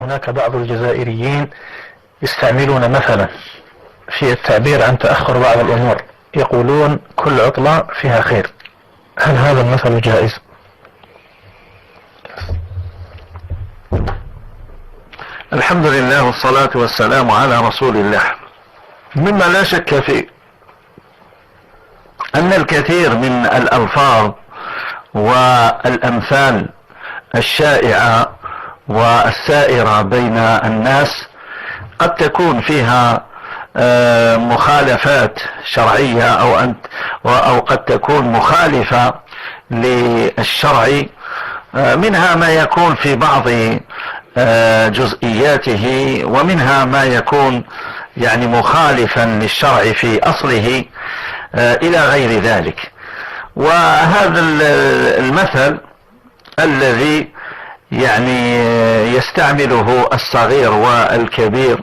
هناك بعض الجزائريين يستعملون مثلا في التعبير عن تأخر بعض الأمور، يقولون كل عطلة فيها خير. هل هذا المثل جائز؟ الحمد لله والصلاة والسلام على رسول الله. مما لا شك فيه أن الكثير من الألفاظ والأمثال الشائعة والسائرة بين الناس قد تكون فيها مخالفات شرعية أو قد تكون مخالفة للشرع، منها ما يكون في بعض جزئياته، ومنها ما يكون يعني مخالفا للشرع في أصله إلى غير ذلك. وهذا المثل الذي يعني يستعمله الصغير والكبير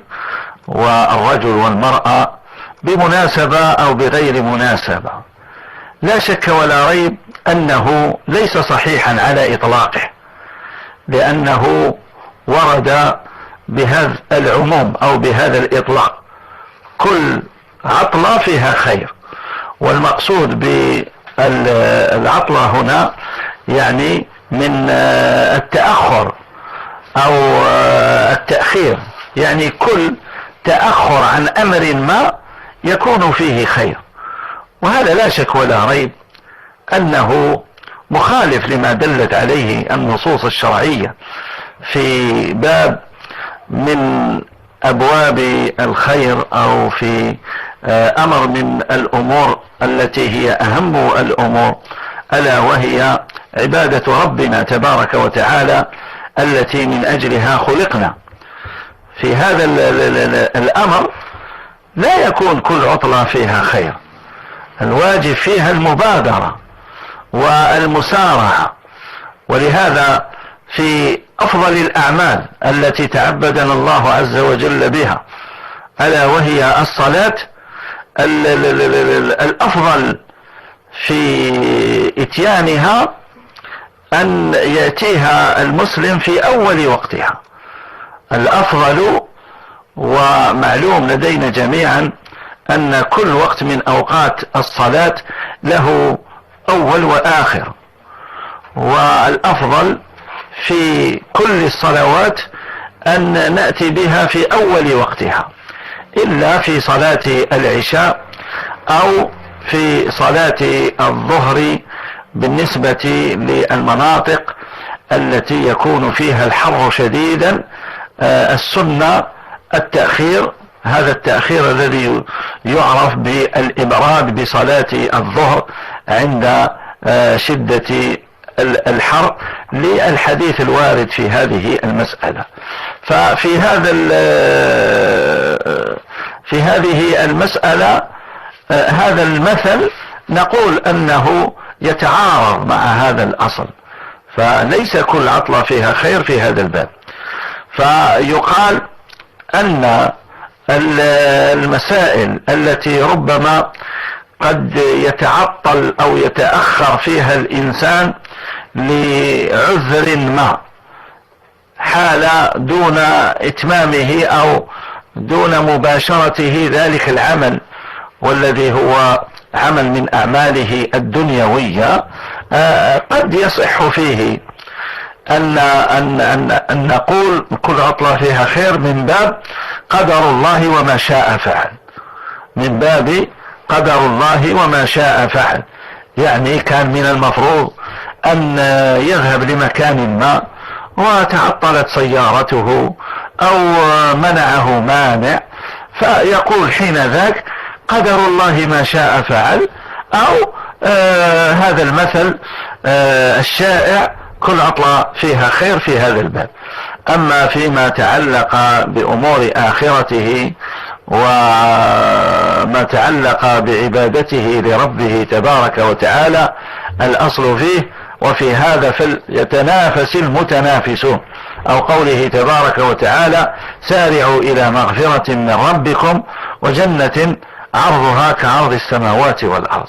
والرجل والمرأة بمناسبة أو بغير مناسبة، لا شك ولا ريب أنه ليس صحيحا على إطلاقه، لأنه ورد بهذا العموم أو بهذا الإطلاق كل عطلة فيها خير. والمقصود بالعطلة هنا يعني من التأخر أو التأخير، يعني كل تأخر عن أمر ما يكون فيه خير. وهذا لا شك ولا ريب أنه مخالف لما دلت عليه النصوص الشرعية في باب من أبواب الخير، أو في أمر من الأمور التي هي أهم الأمور، ألا وهي عبادة ربنا تبارك وتعالى التي من أجلها خلقنا. في هذا الأمر لا يكون كل عطلة فيها خير، الواجب فيها المبادرة والمسارعة. ولهذا في أفضل الأعمال التي تعبدنا الله عز وجل بها، ألا وهي الصلاة، الأفضل في إتيانها أن يأتيها المسلم في أول وقتها. الأفضل ومعلوم لدينا جميعا أن كل وقت من أوقات الصلاة له أول وآخر، والأفضل في كل الصلوات أن نأتي بها في أول وقتها، إلا في صلاة العشاء أو في صلاة الظهر بالنسبة للمناطق التي يكون فيها الحر شديدا. السنة التأخير، هذا التأخير الذي يعرف بالإبراد بصلاة الظهر عند شدة الحر، للحديث الوارد في هذه المسألة. ففي في هذه المسألة هذا المثل نقول أنه يتعارض مع هذا الأصل، فليس كل عطلة فيها خير في هذا الباب. فيقال أن المسائل التي ربما قد يتعطل أو يتأخر فيها الإنسان لعذر ما، حال دون إتمامه أو دون مباشرته ذلك العمل، والذي هو عمل من أعماله الدنيوية، قد يصح فيه أن نقول كل عطلة فيها خير من باب قدر الله وما شاء فعل، من باب قدر الله وما شاء فعل. يعني كان من المفروض أن يذهب لمكان ما وتعطلت سيارته أو منعه مانع، فيقول حين ذاك قدر الله ما شاء فعل، أو هذا المثل الشائع كل عطلة فيها خير في هذا الباب. أما فيما تعلق بأمور آخرته وما تعلق بعبادته لربه تبارك وتعالى، الأصل فيه وفي هذا فليتنافس المتنافسون، أو قوله تبارك وتعالى سارعوا إلى مغفرة من ربكم وجنة عرضها كعرض السماوات والأرض.